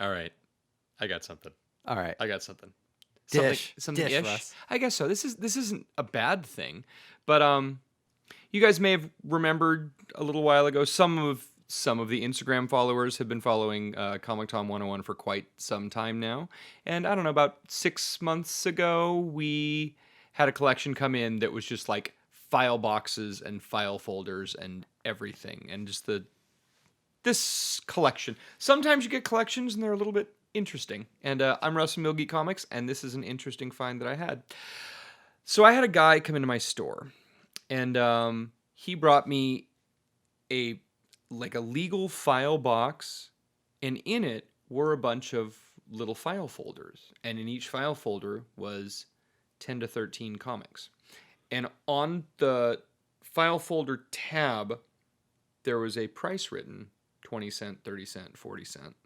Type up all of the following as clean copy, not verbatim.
All right. I got something. All right. I got something. Dish. Something-ish. Dish, Russ. I guess so. This isn't a bad thing, but you guys may have remembered a little while ago. Some of the Instagram followers have been following Comic Tom 101 for quite some time now, and I don't know, about 6 months ago, we had a collection come in that was just like file boxes and file folders and everything, and just this collection. Sometimes you get collections and they're a little bit interesting. And I'm Russ from MillGeekComics, and this is an interesting find that I had. So I had a guy come into my store, and he brought me a legal file box, and in it were a bunch of little file folders, and in each file folder was 10 to 13 comics. And on the file folder tab, there was a price written, 20 cent, 30 cent, 40 cent.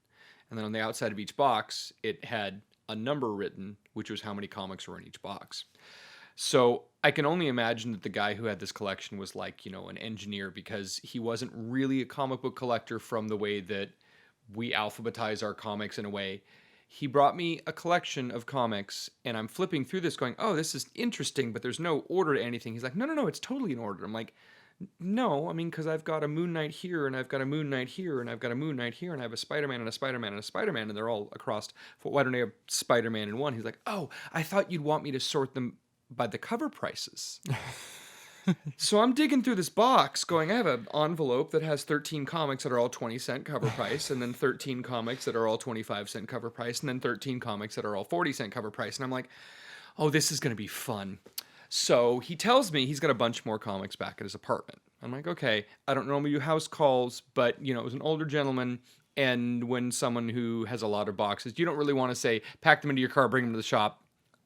And then on the outside of each box, it had a number written, which was how many comics were in each box. So I can only imagine that the guy who had this collection was like, an engineer, because he wasn't really a comic book collector from the way that we alphabetize our comics in a way. He brought me a collection of comics, and I'm flipping through this going, oh, this is interesting, but there's no order to anything. He's like, no, it's totally in order. I'm like, no, I mean, because I've got a Moon Knight here, and I've got a Moon Knight here, and I've got a Moon Knight here, and I have a Spider-Man and a Spider-Man and a Spider-Man, and they're all across. Why don't I have Spider-Man in one? He's like, oh, I thought you'd want me to sort them by the cover prices. So I'm digging through this box going, I have an envelope that has 13 comics that are all 20 cent cover price, and then 13 comics that are all 25 cent cover price, and then 13 comics that are all 40 cent cover price. And I'm like, oh, this is going to be fun. So he tells me he's got a bunch more comics back at his apartment. I'm like, okay, I don't normally do house calls, but, it was an older gentleman, and when someone who has a lot of boxes, you don't really want to say, pack them into your car, bring them to the shop.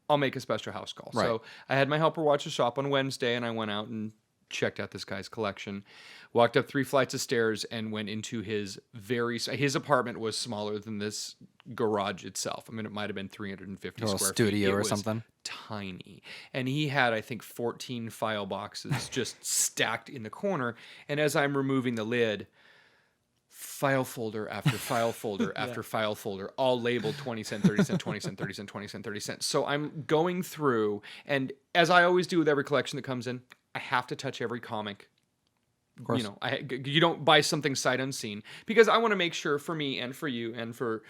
I'll make a special house call. Right. So I had my helper watch the shop on Wednesday, and I went out and checked out this guy's collection, walked up 3 flights of stairs, and went into his apartment was smaller than this garage itself. I mean, it might have been 350 a square little feet. studio or was something. Tiny. And he had, I think, 14 file boxes just stacked in the corner. And as I'm removing the lid, file folder after file folder after file folder, all labeled 20 cent, 30 cent, 20 cent, 30 cent, 20 cent, 30 cent. So I'm going through, and as I always do with every collection that comes in, I have to touch every comic. Of course. You don't buy something sight unseen, because I want to make sure for me and for you and for...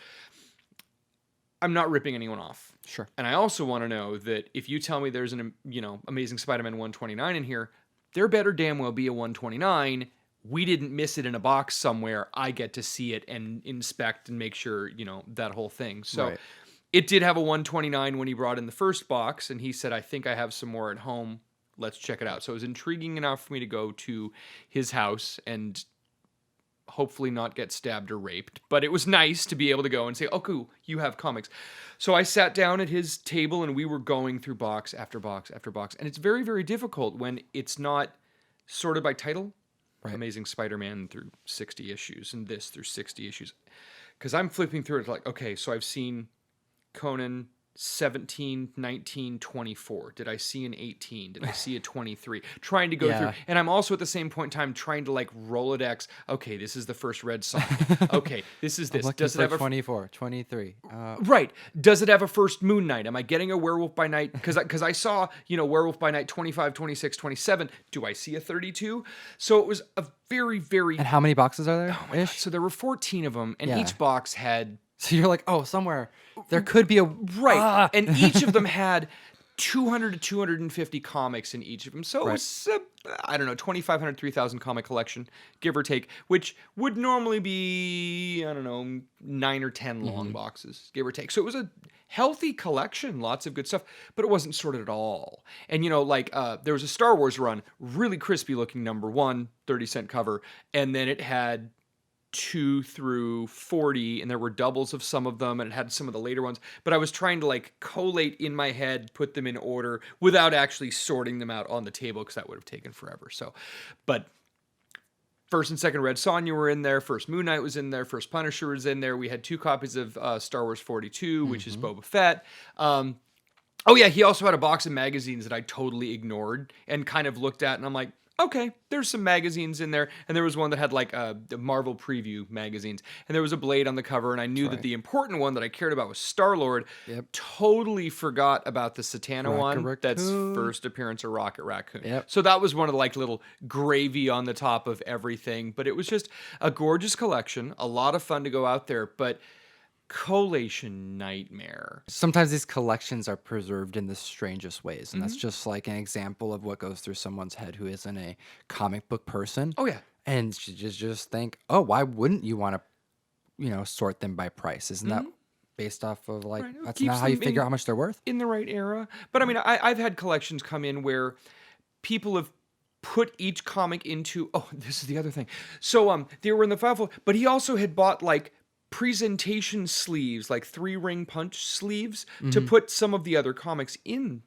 I'm not ripping anyone off. Sure. And I also want to know that if you tell me there's an, Amazing Spider-Man 129 in here, there better damn well be a 129. We didn't miss it in a box somewhere. I get to see it and inspect and make sure, that whole thing. So Right. It did have a 129 when he brought in the first box, and he said, I think I have some more at home. Let's check it out. So it was intriguing enough for me to go to his house and hopefully not get stabbed or raped. But it was nice to be able to go and say, oh, cool, you have comics. So I sat down at his table, and we were going through box after box after box. And it's very, very difficult when it's not sorted by title. Right. Amazing Spider-Man through 60 issues, and this through 60 issues. Because I'm flipping through it like, okay, so I've seen Conan 17, 19, 24. Did I see an 18? Did I see a 23? Trying to go through. And I'm also at the same point in time trying to like Rolodex. Okay, this is the first Red Sonic. Okay, this is this. Does it have a 24, 23? Right. Does it have a first Moon Knight? Am I getting a Werewolf by Night? Because I saw, Werewolf by Night 25, 26, 27. Do I see a 32? So it was a very, very... And how many boxes are there? Oh my God. So there were 14 of them, and each box had... So you're like, oh, somewhere there could be a... Right. And each of them had 200 to 250 comics in each of them. So it was, 2,500, 3,000 comic collection, give or take, which would normally be, 9 or 10 long boxes, give or take. So it was a healthy collection, lots of good stuff, but it wasn't sorted at all. And, there was a Star Wars run, really crispy looking number 1, 30-cent cover, and then it had 2 through 40, and there were doubles of some of them, and it had some of the later ones, but I was trying to collate in my head, put them in order without actually sorting them out on the table, because that would have taken forever. So, but first and second Red Sonja were in there, first Moon Knight was in there, first Punisher was in there. We had 2 copies of Star Wars 42, which is Boba Fett. Oh yeah, he also had a box of magazines that I totally ignored and kind of looked at, and I'm like, okay, there's some magazines in there, and there was one that had like the Marvel preview magazines, and there was a Blade on the cover, and I knew that the important one that I cared about was Star-Lord. Yep. Totally forgot about the Satana Rocket one. That's Raccoon. first appearance of Rocket Raccoon. Yep. So that was one of the like little gravy on the top of everything, but it was just a gorgeous collection, a lot of fun to go out there, but Collating Nightmare. Sometimes these collections are preserved in the strangest ways, and that's just like an example of what goes through someone's head who isn't a comic book person. Oh yeah. And you just think, oh, why wouldn't you want to, sort them by price? Isn't that based off of like, Right, it that's keeps not how you them figure out how much they're worth? in the right era. But I mean, I've had collections come in where people have put each comic into. Oh, this is the other thing. So they were in the file, but he also had bought like presentation sleeves, like 3-ring punch sleeves, to put some of the other comics in.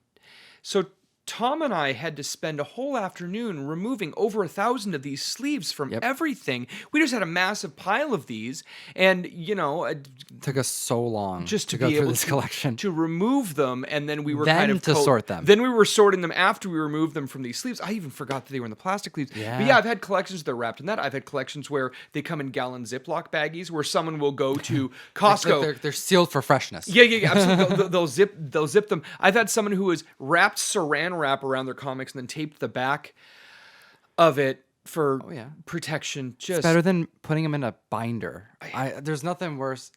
So Tom and I had to spend a whole afternoon removing over 1,000 of these sleeves from everything. We just had a massive pile of these, and It took us so long just to go be through able this collection. to remove them, and then we were Then kind of to sort them. Then we were sorting them after we removed them from these sleeves. I even forgot that they were in the plastic sleeves. But yeah, I've had collections that are wrapped in that. I've had collections where they come in gallon Ziploc baggies, where someone will go to Costco. They're sealed for freshness. Yeah, absolutely. They'll zip them. I've had someone who has wrapped saran wrap around their comics and then taped the back of it for protection. Just It's better than putting them in a binder. There's nothing worse.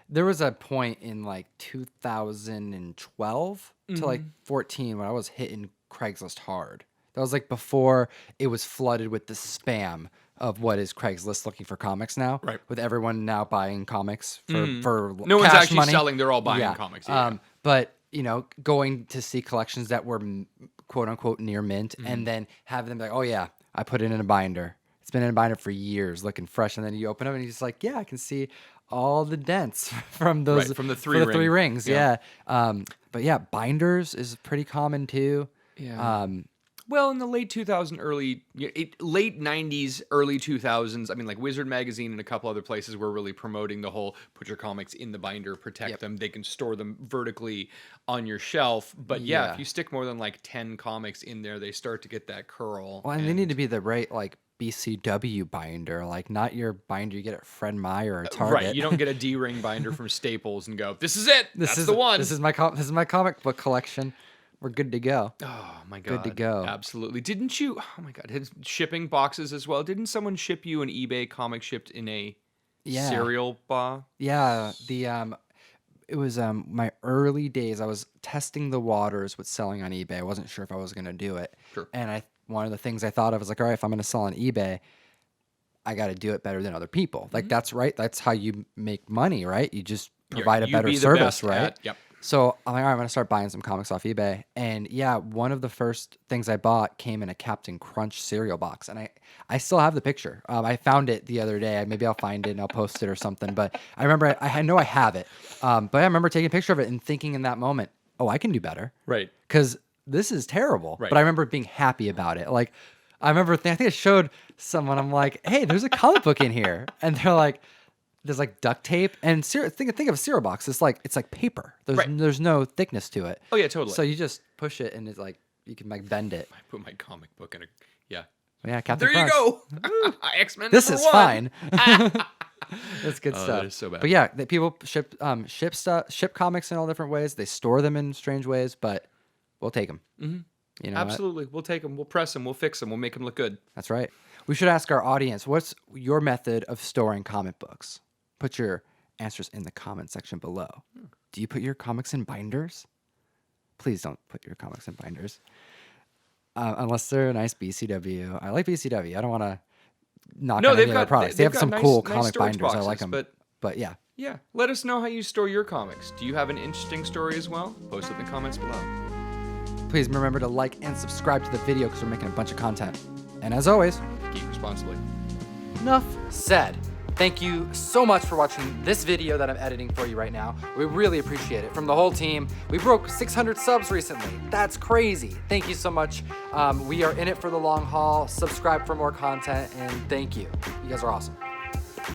There was a point in like 2012 to like 14 when I was hitting Craigslist hard. That was like before it was flooded with the spam of what is Craigslist looking for comics now. Right. With everyone now buying comics for no one's cash actually money. selling; they're all buying comics. Yeah. But going to see collections that were quote unquote near mint, and then have them like, oh yeah, I put it in a binder. It's been in a binder for years, looking fresh, and then you open it and you're just like, yeah, I can see all the dents from those from the three rings. Yeah. But yeah, binders is pretty common too. Yeah. Well, in the late 90s, early 2000s, I mean, like Wizard Magazine and a couple other places were really promoting the whole put your comics in the binder, protect them. They can store them vertically on your shelf. But yeah, if you stick more than like 10 comics in there, they start to get that curl. Well, and they need to be the right like BCW binder, like not your binder you get at Fred Meyer or Target. Right, you don't get a D-ring binder from Staples and go, this is it. That's the one. This is my comic book collection. We're good to go. Oh my God. Good to go. Absolutely. Didn't you, oh my God, shipping boxes as well. Didn't someone ship you an eBay comic shipped in a cereal bar? Yeah. It was my early days. I was testing the waters with selling on eBay. I wasn't sure if I was going to do it. Sure. And one of the things I thought of was like, all right, if I'm going to sell on eBay, I got to do it better than other people. Like that's right. That's how you make money, right? You just provide a better service, right? Yep. So I'm like, all right, I'm going to start buying some comics off eBay. And yeah, one of the first things I bought came in a Captain Crunch cereal box. And I still have the picture. I found it the other day. Maybe I'll find it and I'll post it or something. But I remember, I know I have it. But I remember taking a picture of it and thinking in that moment, oh, I can do better. Right. Because this is terrible. Right. But I remember being happy about it. Like, I remember, I think I showed someone, I'm like, hey, there's a comic book in here. And they're like, there's like duct tape and think of a cereal box. It's like paper. There's no thickness to it. Oh yeah, totally. So you just push it and it's like you can like bend it. I put my comic book in a Yeah, Captain There Crunch. you go. X-Men. This is fine. That's good stuff. That is so bad. But yeah, people ship comics in all different ways. They store them in strange ways, but we'll take them. Mm-hmm. Absolutely, we'll take them. We'll press them. We'll fix them. We'll make them look good. That's right. We should ask our audience, what's your method of storing comic books? Put your answers in the comment section below. Do you put your comics in binders? Please don't put your comics in binders. Unless they're a nice BCW. I like BCW. I don't want to knock on any other products. They have some cool comic binders. Boxes, I like them. But yeah. Yeah. Let us know how you store your comics. Do you have an interesting story as well? Post it in the comments below. Please remember to like and subscribe to the video because we're making a bunch of content. And as always, Geek responsibly. enough said. Thank you so much for watching this video that I'm editing for you right now. We really appreciate it. From the whole team, we broke 600 subs recently. That's crazy. Thank you so much. We are in it for the long haul. Subscribe for more content, and thank you. You guys are awesome.